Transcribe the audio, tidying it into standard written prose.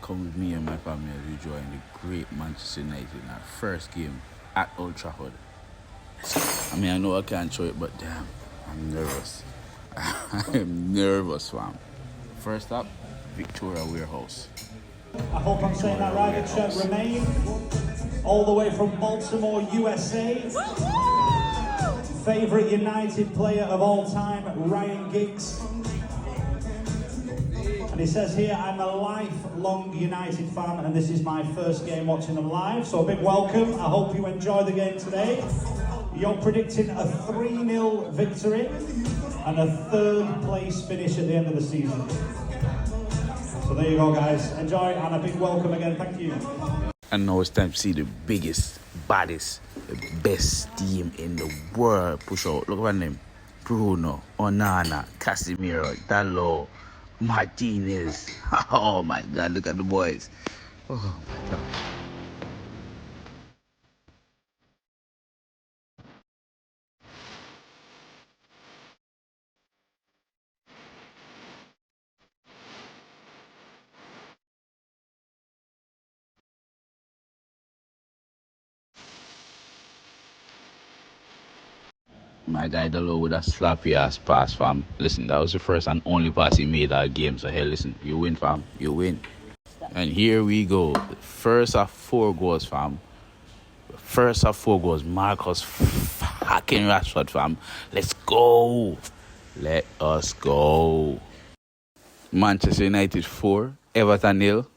come with me and my family as we join the great Manchester United in our first game at Old Trafford. I mean, I know I can't show it, but damn, I'm nervous. I'm nervous, fam. First up, Victoria Warehouse. I hope I'm saying that right. It's Remain, all the way from Baltimore, USA. Favourite United player of all time, Ryan Giggs. And he says here, I'm a lifelong United fan and this is my first game watching them live. So a big welcome. I hope you enjoy the game today. You're predicting a 3-0 victory and a third place finish at the end of the season. So there you go, guys. Enjoy and a big welcome again. Thank you. And now it's time to see the biggest, baddest, the best team in the world push out. Look at my name. Bruno, Onana, Casemiro, Dalot, Martinez. Oh my God, look at the boys. Oh my God. My guy Dalot with a sloppy ass pass, fam. Listen, that was the first and only pass he made that game. So hey, listen, you win, fam. You win. And here we go. First of 4 goals, fam. First of 4 goals. Marcus fucking Rashford, fam. Let's go. Let us go. Manchester United 4, Everton 0.